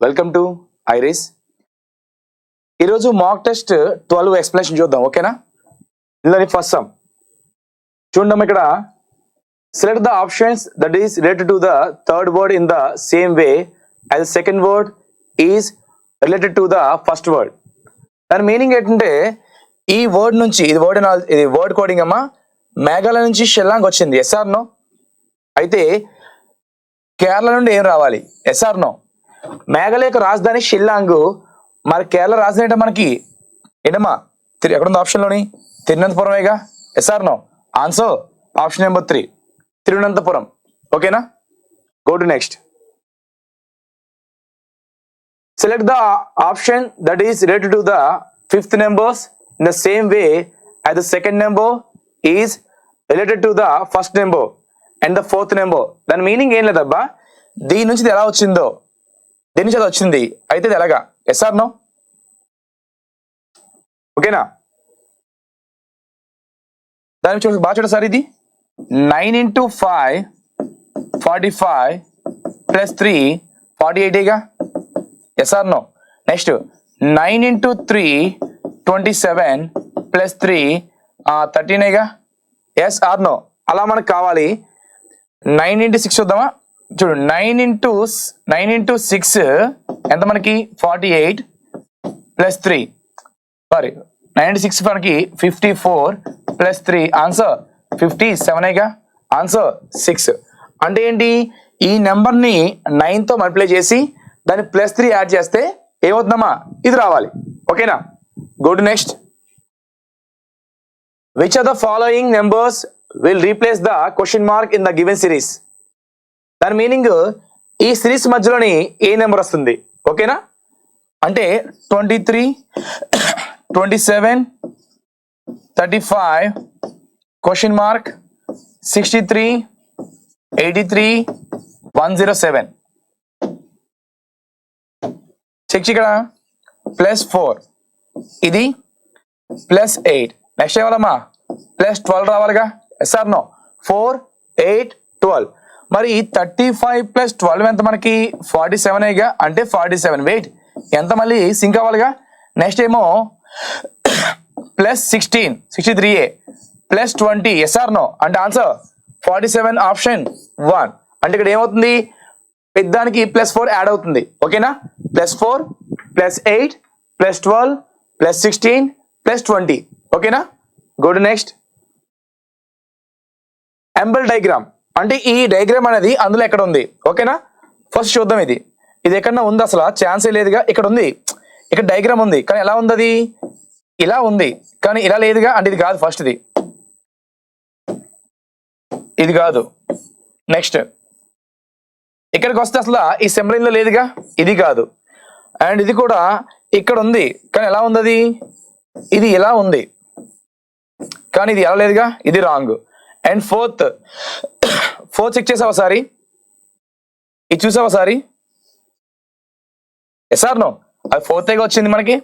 Welcome to iris. ఈరోజు mock test 12 explanation చూద్దాం, ఓకేనా? ఇందులో ఫస్ట్ సమ్ చూడండి. ఇక్కడ select the options that is related to the third word in the same way as the second word is related to the first word. దాని meaning ఏంటంటే ఈ word నుంచి ఇది వర్డ్ కోడింగ్ అమ్మా, మేఘాలయ నుంచి షెల్లాంగ్ వచ్చింది, ఎస్ ఆర్ నో? అయితే కేరళ నుండి ఏం రావాలి, ఎస్ ఆర్ నో? మేఘాలయ యొక్క రాజధాని షిల్లాంగ్, మరి కేరళ రాజధాని అంటే మనకి ఏంటమ్మా? ఎక్కడుంది ఆప్షన్లోని? తిరువనంతపురమేగా, yes or no? Answer option number 3, Thiruvananthapuram. ఓకేనా? Go to next. Select the option that is related to the fifth numbers in the same way as the second number is related to the first number and the fourth number. దాని meaning ఏం లేదబ్బా, దీని నుంచి ఎలా వచ్చిందో దేని నుంచి అది వచ్చింది, అయితే ఇది ఎలాగా, ఎస్ ఆర్ నో? ఓకేనా? దాని నుంచి బాగా చూడ సార్, ఇది 9 into 5 45 ప్లస్ 3 48గా, yes or no? Next 9 into 3 27 plus 3 13గా, ఎస్ ఆర్ నో? అలా మనకు కావాలి. 9 into 6 చూద్దామా? చూడు, 9 into 6 ఎంత మనకి? 48 ప్లస్ 3, సారీ 9 into 6 మనకి 54 ప్లస్ 3, ఆన్సర్ 57గా, ఆన్సర్ 6. అంటే ఏంటి? ఈ నెంబర్ని 9తో మల్టిప్లై చేసి దాన్ని ప్లస్ 3 యాడ్ చేస్తే ఏమవుతుందమ్మా? ఇది రావాలి. ఓకేనా? Go to next. Which are the following numbers will replace the question mark in the given series? దాని మీనింగ్ ఈ సిరీస్ మధ్యలోని ఏ నెంబర్ వస్తుంది, ఓకేనా? అంటే 23 27 35 క్వశ్చన్ మార్క్ 63 83 107. చెక్ ఇక్కడ ప్లస్ 4, ఇది ప్లస్ 8. నెక్స్ట్ ఏమమ్మా? ప్లస్ 12 రావాలిగా, ఎస్ ఆర్ నో? 4 8 12. మరి 35 ప్లస్ 12 ఎంత మనకి? 47గా, అంటే 47. వెయిట్ ఎంత మళ్ళీ సింక్ అవ్వాలిగా. నెక్స్ట్ ఏమో plus 16 63a plus 20, yes or no? అంటే ఆన్సర్ 47 ఆప్షన్ 1. అంటే ఇక్కడ ఏమవుతుంది? పెద్దానికి ప్లస్ 4 యాడ్ అవుతుంది, ఓకేనా? Plus 4 plus 8 plus 12 plus 16 plus 20. ఓకేనా? Go to next. ఎంబల్ డయాగ్రామ్ అంటే ఈ డయాగ్రామ్ అనేది అందులో ఎక్కడ ఉంది, ఓకేనా? ఫస్ట్ చూద్దాం. ఇది ఎక్కడన్నా ఉంది? అసలు ఛాన్సే లేదుగా. ఇక్కడ ఉంది, ఇక్కడ డయాగ్రామ్ ఉంది, కానీ ఎలా ఉంది? అది ఇలా ఉంది, కానీ ఇలా లేదుగా. అంటే ఇది కాదు, ఫస్ట్ ఇది కాదు. నెక్స్ట్ ఇక్కడికి వస్తే అసలు ఈ సింబల్ లేదుగా, ఇది కాదు. అండ్ ఇది కూడా ఇక్కడ ఉంది, కానీ ఎలా ఉంది? అది ఇది ఇలా ఉంది, కానీ ఇది ఎలా లేదుగా, ఇది రాంగ్. అండ్ ఫోర్త్ చెక్ చేసావా సారి? ఇది చూసావా సారి? Yes or no? అది 4th వచ్చింది మనకి,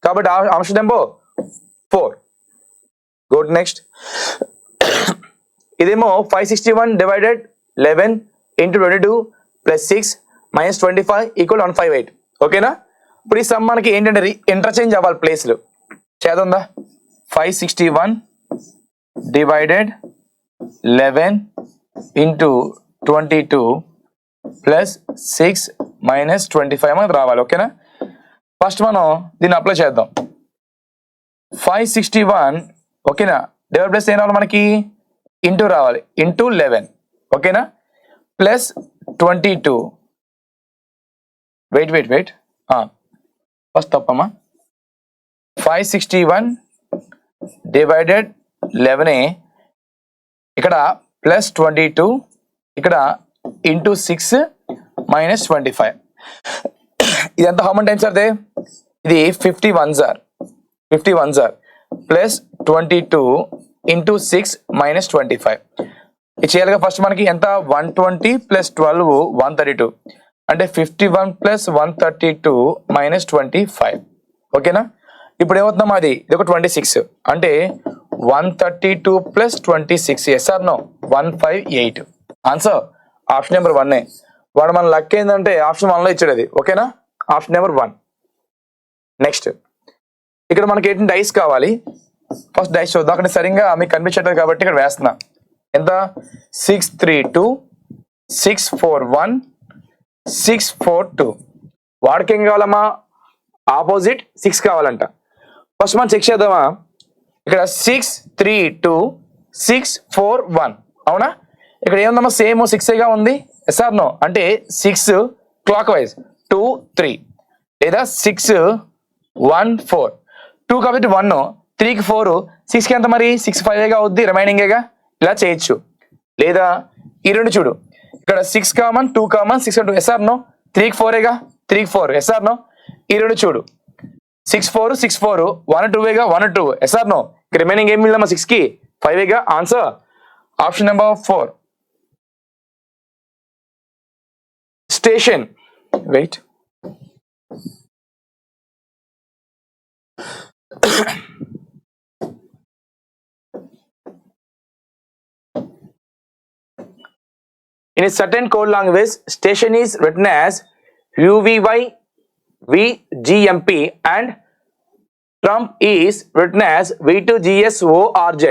కాబట్టి option number 4. Go to next. ఇదేమో 561 divided 11 into 22 plus 6 minus 25 equal 158. ఓకేనా? ఇప్పుడు ఈ సమ్ మనకి ఏంటంటే ఇంటర్చేంజ్ అవ్వాలి ప్లేస్లు. చేద్దా? 561 డివైడెడ్ 11 into 22 ప్లస్ 6 మైనస్ 25 మనకు రావాలి, ఓకేనా? ఫస్ట్ మనం దీన్ని అప్లై చేద్దాం. 561, ఓకేనా? డివైడ్ ప్లస్ ఏం రావాలి మనకి? ఇంటూ రావాలి, ఇంటూ 11, ఓకేనా? ప్లస్ 22, వెయిట్ ఫస్ట్ తప్పమ్మా. 561 డివైడెడ్ 11 ఇక్కడ ప్లస్ 22, ఇక్కడ ఇంటూ 6 మైనస్ 25. ఇది ఎంత? How many times are they? ఇది 51 సార్ ప్లస్ 22 ఇంటూ 6 మైనస్ 25. ఇది చేయాలిగా. ఫస్ట్ మనకి ఎంత? 120 ప్లస్ 12 132, అంటే 51 ప్లస్ 132 మైనస్ 25. ఓకేనా? ఇప్పుడు ఏమవుతుందమ్మా? ఇది ఒక 26, అంటే 132 plus 26, yes or no? 158. Answer option number 1. వాడు మన లక్ ఏంటంటే ఆప్షన్ 1లో ఇచ్చాడు అది, ఓకేనా? Option number 1. నెక్స్ట్ ఇక్కడ మనకి ఏంటి డైస్ కావాలి. ఫస్ట్ డైస్ చూద్దాం. అక్కడ సరిగ్గా మీకు కనిపించట్లేదు కాబట్టి ఇక్కడ వేస్తున్నా. ఎంత 6 3 2 6 4 1 6 4 2. వాడికి ఏం కావాలమ్మా? ఆపోజిట్ 6 కావాలంట. ఫస్ట్ మనం చెక్ చేద్దామా? ఇక్కడ 6 3 2 6 4 1 అవునా? ఇక్కడ ఏముందమ్మా? సేమ్ 6గా ఉంది. Yes or no? అంటే 6 క్లాక్ వైజ్ 2 3 లేదా 6 1 4 2 కాబట్టి 1 3కి 4 6కి ఎంత మరి? 6 5గా అవుద్ది, రిమైనింగేగా. ఇలా చేయొచ్చు. లేదా ఈ రెండు చూడు, ఇక్కడ 6 కామన్ 2 కామన్ 6 2 ఎస్ఆర్ నో? 3కి 4గా 3కి 4 ఎస్ఆర్ నో? ఈ రెండు చూడు 6 4 6 4 1 2గా 1 2 ఎస్ఆర్ నో? రిమైనింగ్ ఏం మిగిలిందమ్మా? 6కి 5గా. Answer option number 4. Station. Wait. In a certain code language, station is written as UVY VGMP and trump is written as V2GSORZ.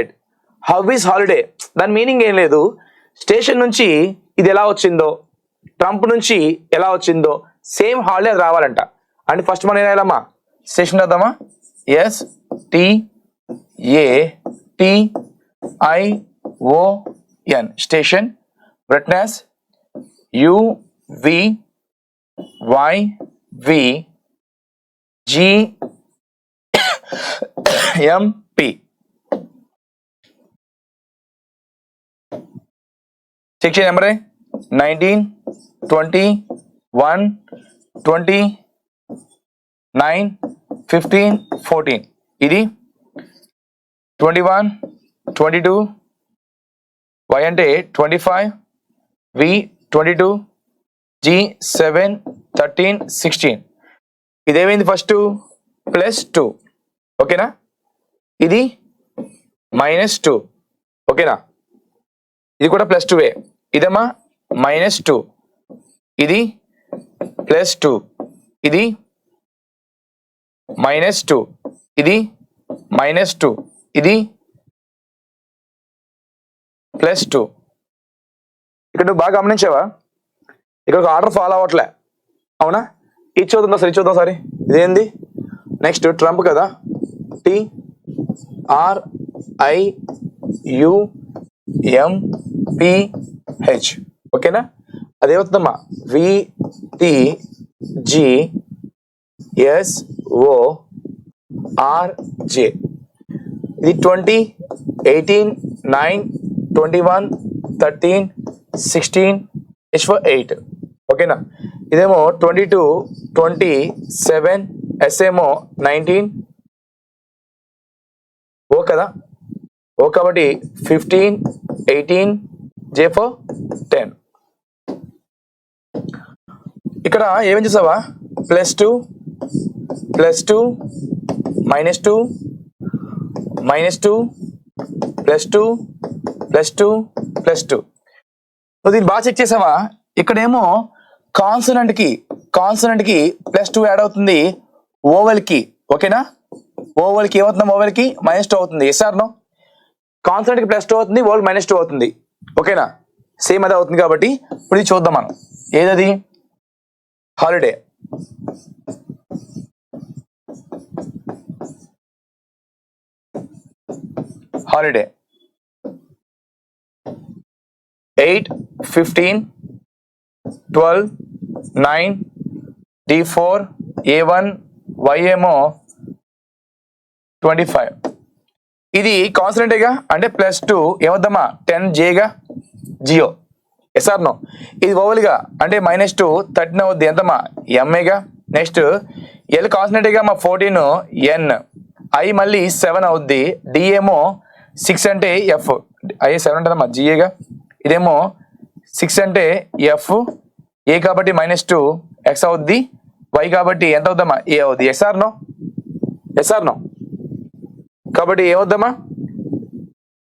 How is holiday? దాని మీనింగ్ ఏం లేదు. స్టేషన్ నుంచి ఇది ఎలా వచ్చిందో, ట్రంప్ నుంచి ఎలా వచ్చిందో సేమ్ హాలిడే రావాలంట. అంటే ఫస్ట్ మనం ఏం రాయాలమ్మా? స్టేషన్ రాద్దామా? STATION station written as UVYVGMP. Section number 19 20 1 20 9 15 14. ఇది 21 22 Y అంటే 25 V 22 G 7 13 16. ఇదేమైంది? ఫస్ట్ +2 ఓకేనా? ఇది -2 ఓకేనా? ఇది కూడా +2. ఇదమ్మా -2, ఇది +2, ఇది -2, ఇది -2, ఇది +2. ఇక్కడ నువ్వు బాగా గమనించావా? ఇక్కడ ఒక ఆర్డర్ ఫాలో అవ్వట్లే అవునా? ఇది చూద్దాం సరే, చూద్దాం సరే. ఇదేంది? నెక్స్ట్ ట్రంప్ కదా, TRIUMPH ఓకేనా? అదేమవుతుందమ్మా? VTGSORJ. ఇది 20 18 9 21 13 16 H4 8 ఓకేనా? ఇదేమో 22 27 S ఏమో 19 ఓ కదా, ఓ కాబట్టి 15 18 J4 10. ఇక్కడ ఏమేం చేసావా? +2 +2 -2 -2 +2 +2 +2. నువ్వు దీన్ని బాగా చెక్ చేసావా? ఇక్కడేమో కాన్సనెంట్ కి +2 యాడ్ అవుతుంది ఓవెల్ కి ఓకేనా? ఓవెల్ కి ఏమవుతుంది? ఓవెల్ కి -2 అవుతుంది. Yes or no? కాన్సనెంట్ కి +2 అవుతుంది, ఓవెల్ -2 అవుతుంది ఓకేనా? సేమ్ అదే అవుతుంది కాబట్టి ఇప్పుడు ఇది చూద్దాం మనం. ఏదది? Holiday. Holiday 8 15 12 9 D4 A1 Y ఏమో 25. ఇది కాన్స్టెంటేగా అంటే +2 ఏమవుద్దమ్మా? 10 Jగా జియో. Yes or no? ఇది ఓవల్గా అంటే -2 13 అవుద్ది. ఎంతమ్మా? ఎంఏగా. నెక్స్ట్ ఎల్ కాన్స్టెంటేగా మా 14 N. I మళ్ళీ 7 అవుద్ది. D ఏమో 6 అంటే F. I 7 ఉంటుందమ్మా జిఏగా. ఇదేమో 6 అంటే F. ఏ కాబట్టి -2 X అవుద్ది. Y కాబట్టి ఎంత అవుద్దమ్మా? ఏ అవుద్ది. Yes or no? Yes or no? కాబట్టి ఏమవుద్దమ్మా?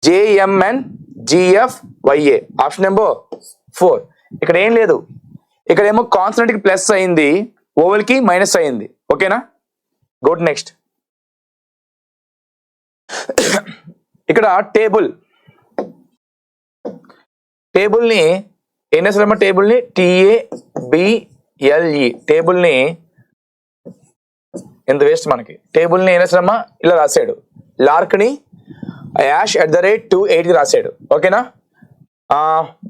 JMNGFYA. Option number 4. ఇక్కడ ఏం లేదు. ఇక్కడ ఏమో కాన్స్టెంట్ కి ప్లస్ అయింది, ఓవెల్ కి మైనస్ అయింది. ఓకేనా, గో టు నెక్స్ట్. ఇక్కడ టేబుల్ని ఏం చేస్తారమ్మా, టేబుల్ని TABLE టేబుల్ని ఎంత వేస్ట్ మనకి. టేబుల్ని ఏం చేస్తారమ్మా, ఇలా రాశాడు. లార్క్ని @28 రాశాడు. ఓకేనా,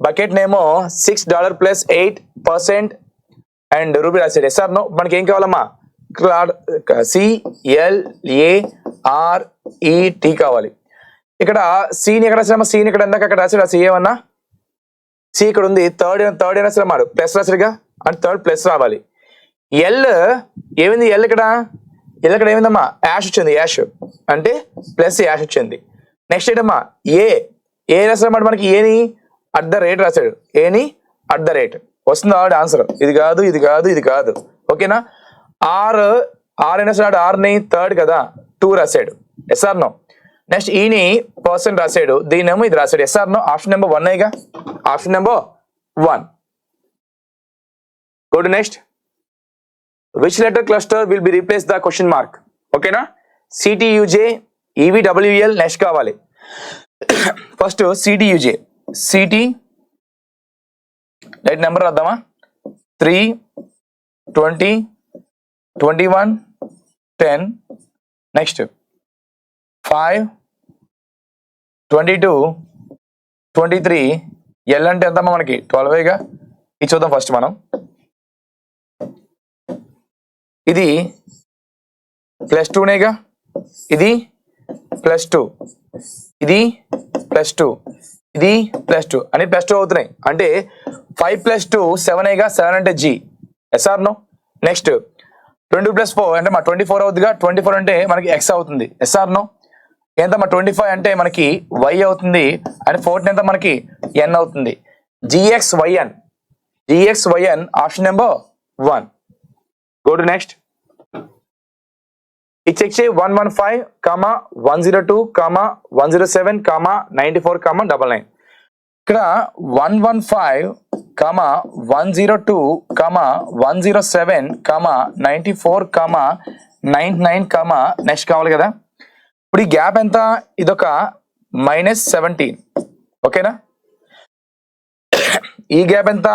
బకెట్ నేమో $6 + 8% అండ్ రూపీ రాశాడు. Yes or no. మనకి ఏం కావాలమ్మా, CLARET కావాలి. ఇక్కడ సీని ఎక్కడ రాసామా, సీని ఇక్కడ ఎందాక అక్కడ రాశాడు. సి ఏమన్నా, సి ఇక్కడ ఉంది. థర్డ్ అయినా సరే మాడు ప్లస్ రాశాడుగా, అంటే థర్డ్ ప్లస్ రావాలి. ఎల్ ఏమైంది, ఎల్ ఇక్కడ ఏమైందమ్మా, యాష్ వచ్చింది. యాష్ అంటే ప్లస్ యాష్ వచ్చింది. నెక్స్ట్ ఏంటమ్మా, ఏ రాశాడు మనకి, ఏని @ రాశాడు. ఏని @ వస్తుంది ఆవిడ ఆన్సర్. ఇది కాదు. ఓకేనా, ఆర్ అయినా సరే ఆర్ని థర్డ్ కదా 2 రాశాడు. Yes or no. నెక్స్ట్ ఈని పర్సెంట్ రాశాడు, దీనేమో ఇది రాశాడు. Yes or no. ఆప్షన్ నెంబర్ 1 అయ్యగా, option number 1. Go to next. Which letter cluster will be replace the question mark. ఓకేనా, CTUJ EVWL నెక్స్ట్ కావాలి. ఫస్ట్ CTUJ రైట్ నెంబర్ రాద్దామా, 3 20 21 10. నెక్స్ట్ 5 22 23. ఎల్ అంటే ఎంతమ్మా మనకి 12గా. ఇది చూద్దాం ఫస్ట్ మనం. ఇది +2నేగా, ఇది +2, ఇది +2, ఇది +2 అని +2 అవుతున్నాయి. అంటే 5 + 2 7 7 అంటే G. SR no. నెక్స్ట్ 2 + 4 అంటే మా 24 అవుతుందిగా. 24 అంటే మనకి X అవుతుంది. Yes or no. ఎంతమ్మా 25 అంటే మనకి Y అవుతుంది. అండ్ 14 ఎంత మనకి N అవుతుంది. GXYN option number 1. Go to next. ఇది చెక్ చేయి. 115, 102, 107, 94, 99. ఇక్కడ 115, 102, 107, 94, 99, నెక్స్ట్ కావాలి కదా. ఇప్పుడు ఈ గ్యాప్ ఎంత, ఇదొక -17. ఓకేనా, ఈ గ్యాప్ ఎంత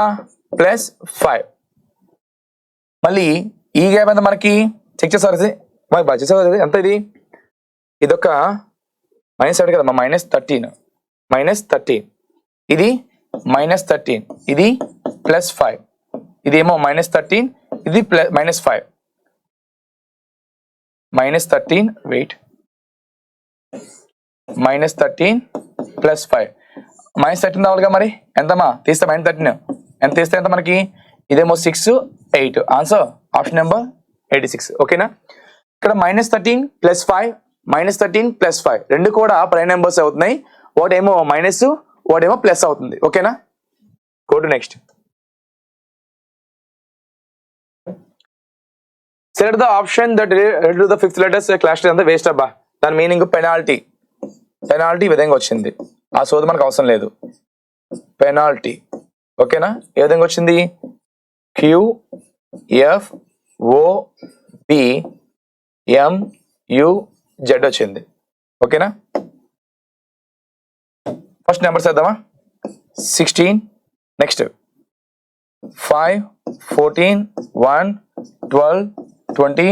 +5. మళ్ళీ ఈ గ్యాప్ ఎంత మనకి చెక్ చేస్తారు ఎంత, ఇదొక -7 కదమ్మా, -13, ఇది -13, ఇది +5, ఇదేమో -13, ఇది -5, -13 వెయిట్, -13 +5, -13 రావాలిగా. మరి ఎంతమ్మా తీస్తే -13 ఎంత తీస్తే ఎంత మనకి, ఇదేమో 6 8. Answer option number 86. ఓకేనా, ఇక్కడ -13 +5, -13 +5 రెండు కూడా ప్రైమ్ నెంబర్స్ అవుతున్నాయి. ఒకటేమో మైనస్, ఒకటేమో ప్లస్ అవుతుంది. ఓకేనా, go to next. Select the option that related to the 5th letters class అంతా వేస్ట్ అబ్బా. దాని మీనింగ్ పెనాల్టీ ఈ విధంగా వచ్చింది. ఆ సోది మనకు అవసరం లేదు. పెనాల్టీ ఓకేనా, ఏ విధంగా వచ్చింది, QFOBMUZ వచ్చింది. ఓకేనా, ఫస్ట్ నెంబర్స్ వేద్దామా. 16, నెక్స్ట్ 5, 14, 1, 12, 20,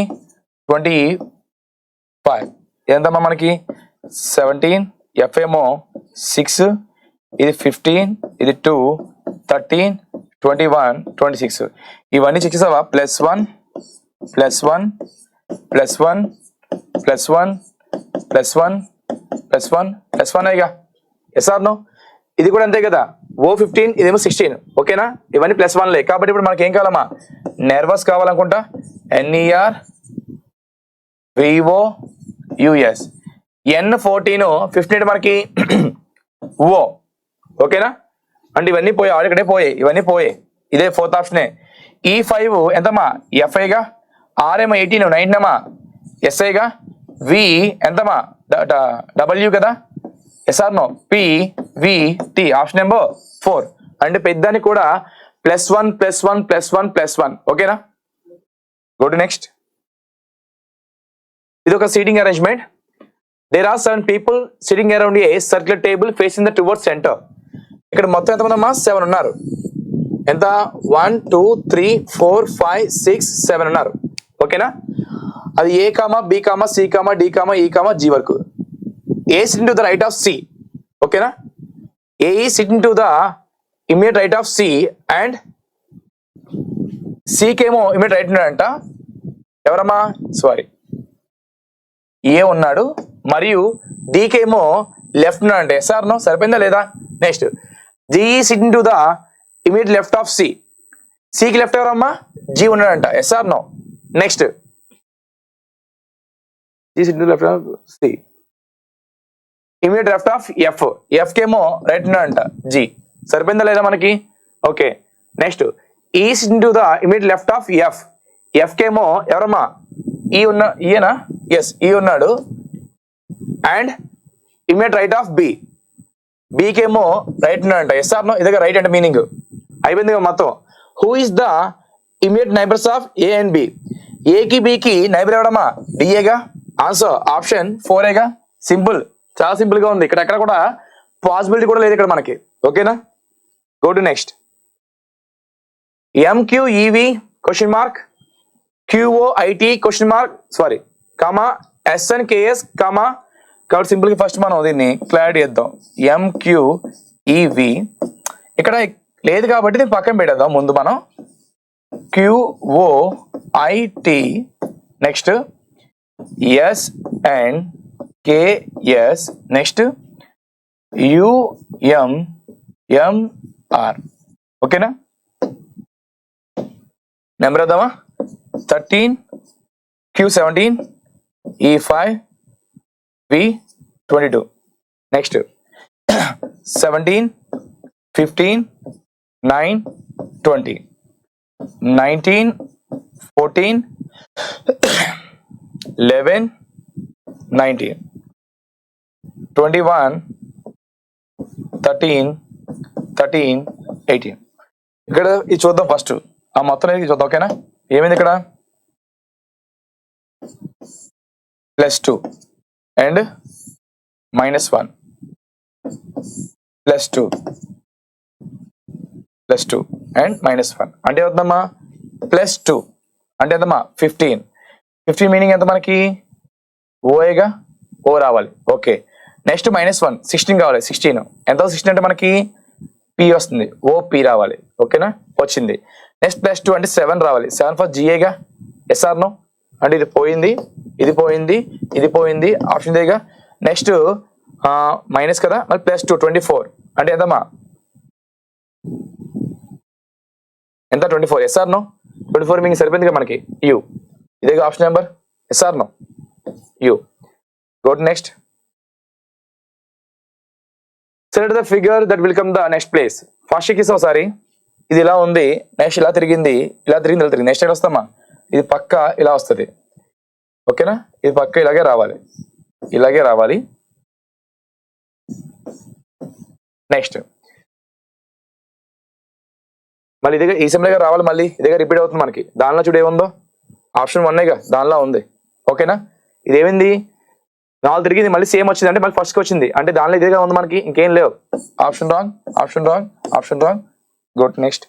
25. ఎంతమ్మా మనకి 17, F ఏమో 6, ఇది 15, ఇది 2, 13, 21, 26. ఇవన్నీ చెక్ చేసావా, +1 +1 +1 +1 +1 +1 +1 అయ్యగా. SR no. ఇది కూడా అంతే కదా, O15, ఇదేమో 16. ఓకేనా, ఇవన్నీ +1లే. కాబట్టి ఇప్పుడు మనకి ఏం కావాలమ్మా, నెర్వస్ కావాలనుకుంటా. NERVOUS. N14, 15 మనకి O. ఓకేనా, అంటే ఇవన్నీ పోయాయి, ఆడికడే పోయాయి, ఇవన్నీ పోయాయి. ఇదే 4th ఆప్షనే. E5 ఎంతమ్మా, FIగా. R ఏమో 18, 19 అమ్మా, SIగా. V ఎంతమ్మా, W కదా. Yes or no. PVT option number 4. అంటే పెద్దానికి కూడా +1 +1 +1 +1. ఓకేనా. Go to next. ఇది ఒక seating arrangement. There are 7 people sitting around a circular table facing the towards centre. ఇక్కడ మొత్తం ఎంతమంది అమ్మా? 7 ఉన్నారు. ఎంత? 1 2 3 4 5 6 7 ఉన్నారు. ఓకేనా? అది A comma B comma C comma D comma E comma G వరకు. A sitting to the right of C. ఓకేనా? A is sitting to the immediate right of C and సికేమో ఇమీడియట్ రైట్ ఉన్నాడంట. ఎవరమ్మా? సారీ, ఏ ఉన్నాడు మరియు డీకేమో left ఉన్నాడంటే. Yes or no? సరిపోయిందా లేదా? Next G sitting to the immediate left of C. సికి లెఫ్ట్ ఎవరమ్మా? జీ ఉన్నాడంట. Yes or no? Next G sitting to left of C immediate left of F. F కేమో రైట్ ఉన్నాడంట. జీ. సరిపోయిందా లేదా మనకి? Okay. Next E sitting to the immediate left of F. F కేమో ఎవరమ్మా? ఈ ఉన్న ఈయనా? ఎస్, ఈ ఉన్నాడు. And immediate right of B. బీకేమో రైట్ ఉన్నాడంట. Yes or no? ఇదే రైట్ అంటే మీనింగ్ అయిపోయింది మొత్తం. Who is the immediate neighbours of A and B. ఏకి బికి నైబర్ ఎవడమ్మా? డిఏగా. ఆన్సర్ ఆప్షన్ 4ఏగా. సింపుల్, చాలా సింపుల్ గా ఉంది. ఇక్కడ ఎక్కడ కూడా పాసిబిలిటీ కూడా లేదు ఇక్కడ మనకి. ఓకేనా? Go to next. MQEV question mark, QOIT question mark, sorry comma SNKS comma. కాబట్టి సింపుల్ గా ఫస్ట్ మనం దీన్ని క్లారిటీ చేద్దాం. ఎంక్యూఈవి ఇక్కడ లేదు కాబట్టి దీన్ని పక్కన పెట్టేద్దాం. ముందు మనం క్యూఓఐటి నెక్స్ట్ ఎస్ఎన్కేఎస్ నెక్స్ట్ యుఎంఎంఆర్. ఓకేనా? నెంబర్ వద్దామా? 13 Q17 E5 V22. నెక్స్ట్ 17 15 9 20 19 14 11 19 21 13 13 18. ఇక్కడ ఇది చూద్దాం ఫస్ట్. ఆ మొత్తం చూద్దాం. ఓకేనా? ఏమైంది ఇక్కడ? +2 అండ్ -1 +2 అండ్ -1 అంటే అవుతుందమ్మా? +2 అంటే ఎంతమ్మా? 15. 15 మీనింగ్ ఎంత మనకి? ఓఏగా. ఓ రావాలి. ఓకే. నెక్స్ట్ -1 16 కావాలి. 16 ఎంత? 16 అంటే మనకి పి వస్తుంది. ఓ పి రావాలి. ఓకేనా? వచ్చింది. నెక్స్ట్ +2 అంటే 7 రావాలి. 7 ఫర్ జిఏగా. SR no? అంటే ఇది పోయింది, ఇది పోయింది, ఇది పోయింది. ఆప్షన్ దేగా. నెక్స్ట్ మైనస్ కదా, మరి +2 24 అంటే ఎంతమ్మా? ఎంత? 24. SR no? 24 మీకు సరిపోయింది కదా మనకి. యూ. ఇదేగా option number. Yes or no? U. Go to next. Select the figure that will come the next place. First కిస్ ఒకసారి ఇది ఇలా ఉంది, నెక్స్ట్ ఇలా తిరిగింది, ఇలా తిరిగింది, ఇలా తిరిగింది. నెక్స్ట్ ఎక్కడ వస్తామా? ఇది పక్క ఇలా వస్తుంది. ఓకేనా? ఇది పక్క ఇలాగే రావాలి, ఇలాగే రావాలి. నెక్స్ట్ మళ్ళీ ఇదిగా ఈ సెమ్లో రావాలి, మళ్ళీ ఇదిగా రిపీట్ అవుతుంది మనకి. దానిలో చూడు ఏముందో, ఆప్షన్ 1గా దానిలో ఉంది. ఓకేనా? ఇదేమైంది? 4 తిరిగింది, మళ్ళీ సేమ్ వచ్చింది అంటే మళ్ళీ ఫస్ట్కి వచ్చింది అంటే దానిలో ఇదిగా ఉంది మనకి, ఇంకేం లేవు. Option wrong, option wrong, option wrong. Go to next.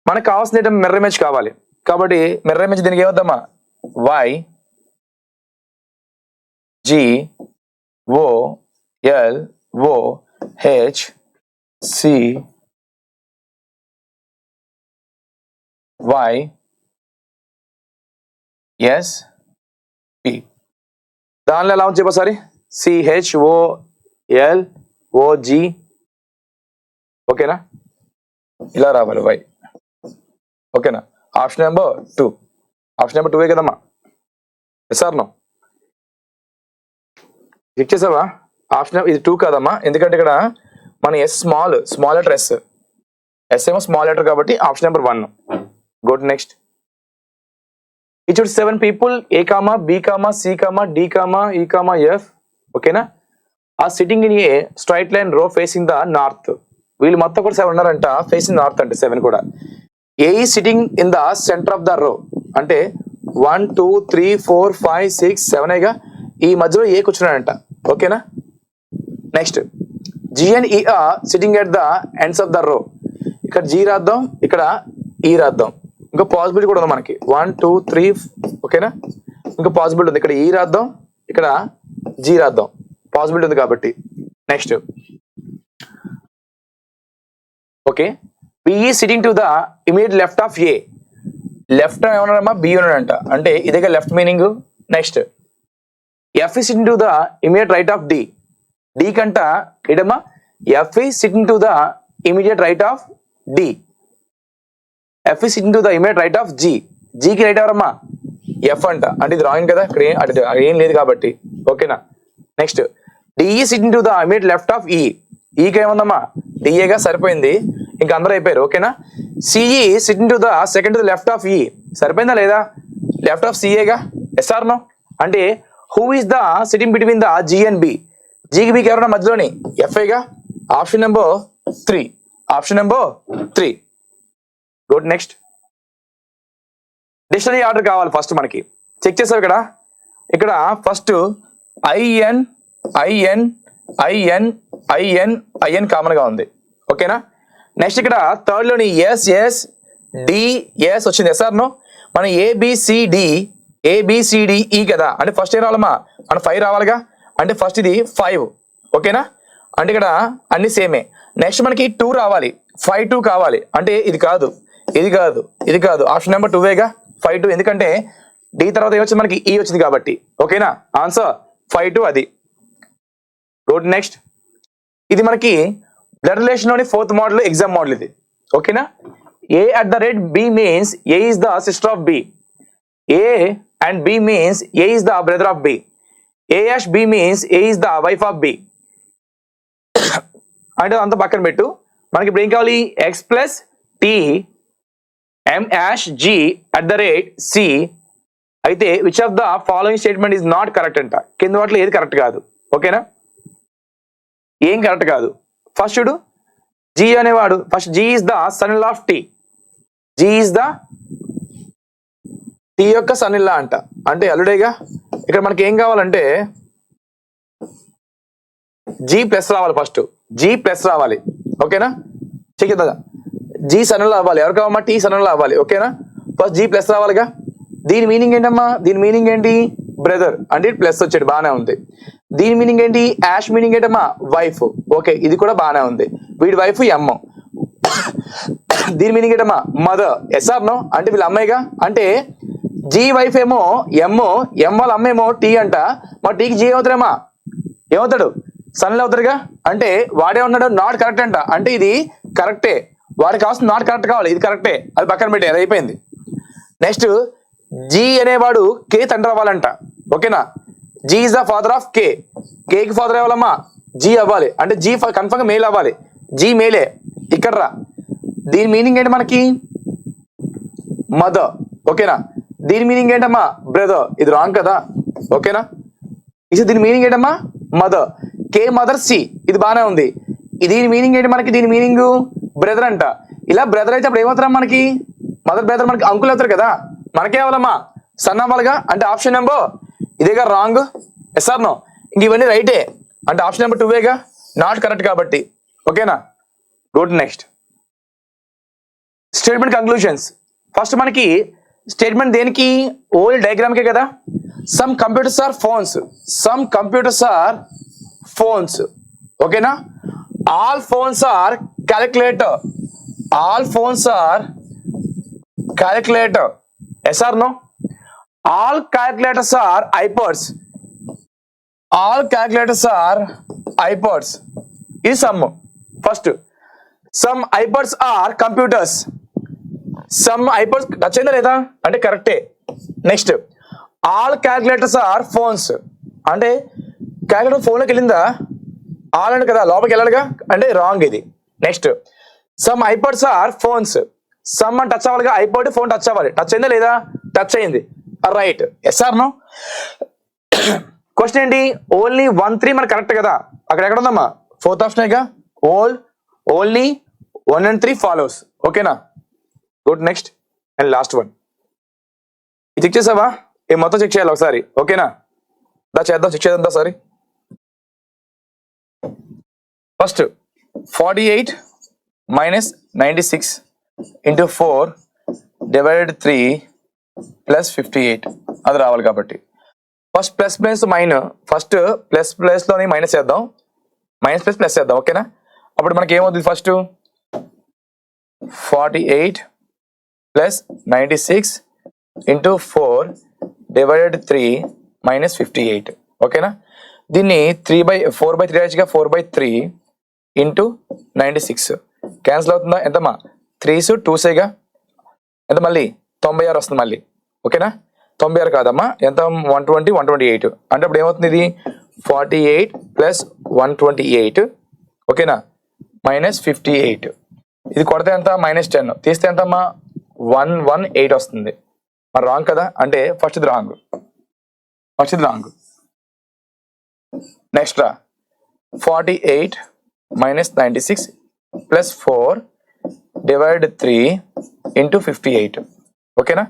మనకు కావాల్సిన మిర్రర్ ఇమేజ్ కావాలి కాబట్టి మిర్రర్ ఇమేజ్ దీనికి ఏమవుతామా? Y G O L O H C Y S P. దానిలో ఎలా ఉంది చెప్పసారి? CHOLOG. ఓకేనా? ఇలా రావాలి Y. ఓకేనా? Option number 2. ఆప్షన్ నెంబర్ 2 కదమ్మా. సార్ నో చెక్ చేసావా? ఆప్షన్ ఇది 2 కాదమ్మా, ఎందుకంటే ఇక్కడ మన ఎస్ స్మాల్ లెటర్ ఎస్ ఏమో స్మాల్ లెటర్ కాబట్టి option number 1. Go to next. ఇచ్చుడు 7 people A, B, C, D, E, F. ఓకేనా? ఆ sitting in a straight line రో ఫేసింగ్ ద నార్త్. వీళ్ళు మొత్తం కూడా 7 ఉన్నారంట, ఫేసింగ్ నార్త్ అంటే 7 కూడా. A is sitting in the centre of the row అంటే 1 2 3 4 5 6 7 గా ఈ మధ్యలో ఏ కూర్చున్నాడంట. ఓకేనా. Next G and E are sitting at the ends of the row. ఇక్కడ జీ రాద్దాం, ఇక్కడ ఈ రాద్దాం. ఇంకా పాసిబిలిటీ కూడా ఉంది మనకి 1 2 3. ఓకేనా. ఇంకా పాసిబిలిటీ ఉంది, ఇక్కడ ఈ రాద్దాం, ఇక్కడ జీ రాద్దాం, పాసిబిలిటీ ఉంది కాబట్టి. Next okay, B is sitting to the immediate left of A. Left ఏమన్నాడమ్మా, బి ఉన్నాడంట, అంటే ఇదే left meaning. Next F is sitting to the immediate right of D. D కంట ఏంటమ్మా, F is sitting to the immediate right of D. F is sitting to the immediate right of G. జికి right ఎవరమ్మా, F అంట, అంటే ఇది wrong కదా, ఇక్కడ ఏం లేదు కాబట్టి. ఓకేనా. Next D is sitting to the immediate left of E. ఈకి ఏముందమ్మా, డిఏగా సరిపోయింది, ఇంకా అందరూ అయిపోయారు. ఓకేనా. C is sitting to the second to the left of E. సరిపోయిందా లేదా, లెఫ్ట్ ఆఫ్ సిఏగా. ఎస్ఆర్ నో, అంటే who is the sitting between the G and B. జీకి బీకి ఎవరన్నా మధ్యలోని ఎఫ్ఐగా. Option number 3. Option number 3. Good. Next dictionary order కావాలి ఫస్ట్ మనకి. చెక్ చేసావు ఇక్కడ first IN IN IN IN IN common గా ఉంది. ఓకేనా. నెక్స్ట్ ఇక్కడ థర్డ్ లోని ఎస్ ఎస్ డి ఎస్ వచ్చింది. ఎస్ఆర్ నో, మన ఏబిసిడి ఏబిసిడిఈ కదా, అంటే ఫస్ట్ ఏం రావాలమ్మా, మన 5 రావాలిగా, అంటే ఫస్ట్ ఇది 5. ఓకేనా, అంటే ఇక్కడ అన్ని సేమే. నెక్స్ట్ మనకి 2 రావాలి, 5 2 కావాలి, అంటే ఇది కాదు, ఇది కాదు, ఇది కాదు. ఆప్షన్ నెంబర్ 2వేగా, 5 2. ఎందుకంటే డి తర్వాత ఏమొచ్చింది మనకి, ఈ వచ్చింది కాబట్టి. ఓకేనా, ఆన్సర్ 5 2 అది. గుడ్. నెక్స్ట్ ఇది మనకి బ్లడ్ రిలేషన్ లోని 4th మోడల్, ఎగ్జామ్ మోడల్ ఇది. ఓకేనా. A at the rate B means A is the sister of B. A and B means A is the brother of B. A hash B means A is the wife of B. అంటే అంత పక్కన పెట్టు, మనకి ఇప్పుడు ఏం కావాలి, X plus T M hash G at the rate C. అయితే which of the following statement is not correct అంట. కింద వాటిలో ఏది కరెక్ట్ కాదు. ఓకేనా, ఏం కరెక్ట్ కాదు. ఫస్ట్ చూడు, జి అనేవాడు first G is the son in law of T. G is the T యొక్క సన్ ఇన్ లా అంట, అంటే అల్లుడేగా. ఇక్కడ మనకి ఏం కావాలంటే జి ప్లస్ రావాలి, ఫస్ట్ జి ప్లస్ రావాలి. ఓకేనా, చెక్ చేద్దా, జి సన్ ఇన్ లా అవ్వాలి. ఎవరు కావమ్మా, టీ సన్ ఇన్ లా అవ్వాలి. ఓకేనా, ఫస్ట్ జి ప్లస్ రావాలిగా. దీని మీనింగ్ ఏంటమ్మా, దీని మీనింగ్ ఏంటి, బ్రదర్, అంటే ప్లస్ వచ్చాడు, బాగానే ఉంది. దీని మీనింగ్ ఏంటి, యాష్ మీనింగ్ ఏంటమ్మా, వైఫ్. ఓకే, ఇది కూడా బాగానే ఉంది, వీడి వైఫ్ ఎమ్. దీని మీనింగ్ ఏంటమ్మా, మదర్. ఎస్ఆర్ నో, అంటే వీళ్ళ అమ్మాయిగా, అంటే జీ వైఫ్ ఏమో ఎమ్, ఎం వాళ్ళ అమ్మ ఏమో టీ అంట. మా టీకి జీ అవుతాడేమా, ఏమవుతాడు, సన్లు అవుతాడుగా. అంటే వాడే ఉన్నాడు నాట్ కరెక్ట్ అంట, అంటే ఇది కరెక్టే, వాడికి కావాల్సిన నాట్ కరెక్ట్ కావాలి, ఇది కరెక్టే, అది పక్కన పెట్టే, అది అయిపోయింది. నెక్స్ట్ జీ అనేవాడు కే తండ్రి అవ్వాలంట. ఓకేనా, G is the father of K. కేకి ఫాదర్ అవ్వాలమ్మా, జీ అవ్వాలి, అంటే జీ కన్ఫర్మ్ గా మేల్ అవ్వాలి, జీ మేలే. ఇక్కడ రా, దీని మీనింగ్ ఏంటి మనకి, మదర్. ఓకేనా, దీని మీనింగ్ ఏంటమ్మా, బ్రదర్. ఇది రాంగ్ కదా. ఓకేనా, దీని మీనింగ్ ఏంటమ్మా, మదర్. కే మదర్ సి, ఇది బాగానే ఉంది. దీని మీనింగ్ ఏంటి మనకి, దీని మీనింగ్ బ్రదర్ అంట. ఇలా బ్రదర్ అయితే అప్పుడు ఏమవుతారా మనకి, మదర్ బ్రదర్ మనకి అంకుల్ అవుతారు కదా, మనకే అవ్వాలమ్మా సన్ అవ్వాలిగా. అంటే ఆప్షన్ నెంబర్ ఇదేగా రాంగ్. ఎస్ఆర్ నో, ఇంక ఇవన్నీ రైటే, అంటే ఆప్షన్ నెంబర్ 2వేగా, నాట్ కరెక్ట్ కాబట్టి. ఓకేనా. Good. Next statement conclusions. First మనకి స్టేట్మెంట్ దేనికి, ఓల్డ్ డయాగ్రామ్ కే కదా. Some computers are phones, some computers are phones. ఓకేనా, all phones are calculator, all phones are calculator. Yes or no, all calculators are iPods, all calculators are iPods. ఈ some. First some iPods are computers, some iPods touch అయిందా లేదా, అంటే కరెక్టే. Next all calculators are phones, అంటే calculator ఫోన్లోకి వెళ్ళిందా, all అంటే కదా లోపలికి వెళ్ళాలిగా, అంటే రాంగ్ ఇది. Next some iPods are phones, some అని టచ్ అవ్వాలిగా, ఐపాడ్ ఫోన్ టచ్ అవ్వాలి, టచ్ అయిందా లేదా, టచ్ అయింది, రైట్. Yes or no. క్వశ్చన్ ఏంటి, ఓన్లీ 1 3 మనకు కరెక్ట్ కదా, అక్కడ ఎక్కడ ఉందమ్మా, 4th option only 1 and 3 follows. ఓకేనా. Good. Next and last one. ఇది చెక్ చేసావా? ఈ మొత్తం చెక్ చేయాలి ఒకసారి, ఓకేనా? దా చేద్దాం, చెక్ చేద్దాం ఒకసారి. First 48 minus 96 into 4 divided 3 plus 58 అది రావాలి. కాబట్టి first plus plus first plus plus లోని మైనస్ చేద్దాం, మైనస్ ప్లస్ ప్లస్ చేద్దాం, ఓకేనా? అప్పుడు మనకి ఏమవుతుంది? First 48 plus 96 into 4 divided 3 minus 58, ఓకేనా? దీన్ని 4/3 రాయొచ్చుగా. 4/3 ఇంటూ 96 క్యాన్సిల్ అవుతుందా? ఎంతమ్మా? 3s 2sగా ఎంత? మళ్ళీ 96 వస్తుంది మళ్ళీ, ఓకేనా? 96 కాదమ్మా, ఎంత? 120 128 అంటే అప్పుడు ఏమవుతుంది? ఇది 48 ప్లస్ 128, ఓకేనా, మైనస్ 58. ఇది కొడితే ఎంత? -10 తీస్తే ఎంతమ్మా? 118 వస్తుంది. మరి రాంగ్ కదా? అంటే ఫస్ట్ ఇది రాంగ్, నెక్స్ట్ రా 48 మైనస్ 96 ప్లస్ 4 డివైడ్ 3 ఇంటూ 58, ఓకేనా?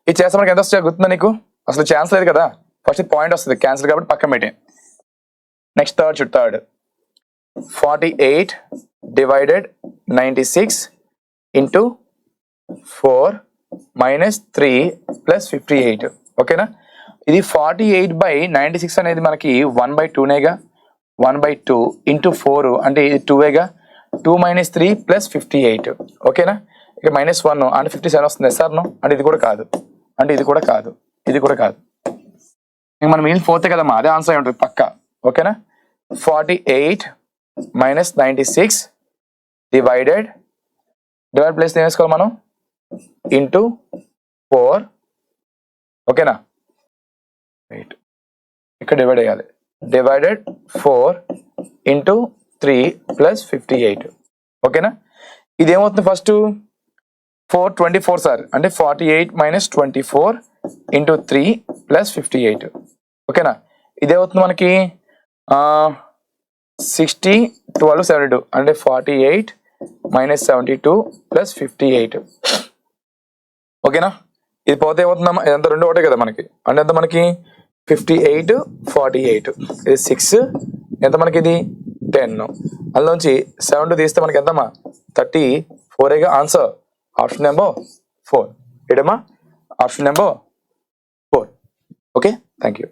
ఇది చేస్తే మనకి ఎంత వస్తుంది గుర్తుందా నీకు? అసలు ఛాన్స్ లేదు కదా. ఫస్ట్ పాయింట్ వస్తుంది క్యాన్సిల్ కాబట్టి పక్కన పెట్టే. Next third 48 divided 96 into 4 minus 3 plus 58, ఓకేనా? ఇది 48/96 అనేది మనకి 1/2నేగా. 1/2 ఇంటూ 4 అంటే ఇది 2వేగా. 2 - 3 ప్లస్ 58, ఓకేనా? ఇక -1 అంటే 57 వస్తుంది. సార్ నో అంటే ఇది కూడా కాదు, ఇది కూడా కాదు. ఇంక మనం మిగిలిన 4th కదమ్మా, అదే ఆన్సర్ అయి ఉంటుంది పక్కా, ఓకేనా? 48 మైనస్ 96 డివైడ్ ప్లేస్ ఏం వేసుకోవాలి మనం? ఇంటూ 4, ఓకేనా? రైట్, ఇక్కడ డివైడ్ అయ్యాలి. డివైడెడ్ 4 ఇంటూ 3 ప్లస్ 58, ఓకేనా? ఇది ఏమవుతుంది? ఫస్ట్ 424 సార్ అంటే 48 మైనస్ 24 ఇంటూ 3 ప్లస్ 58, ఓకేనా? ఇదేమవుతుంది మనకి 60 12 72 అంటే 48 మైనస్ 72 ప్లస్ 58, ఓకేనా? ఇది పోతే ఏమవుతుందమ్మా? ఇదంతా రెండు ఒకటే కదా మనకి. అంటే ఎంత మనకి? 58 48 ఇది 6 ఎంత మనకి? ఇది 10. అందులోంచి 72 తీస్తే మనకి ఎంతమ్మా? 34గా ఆన్సర్. ఆప్షన్ నెంబర్ 4 ఏడమ్మా? Option number 4. Okay, thank you.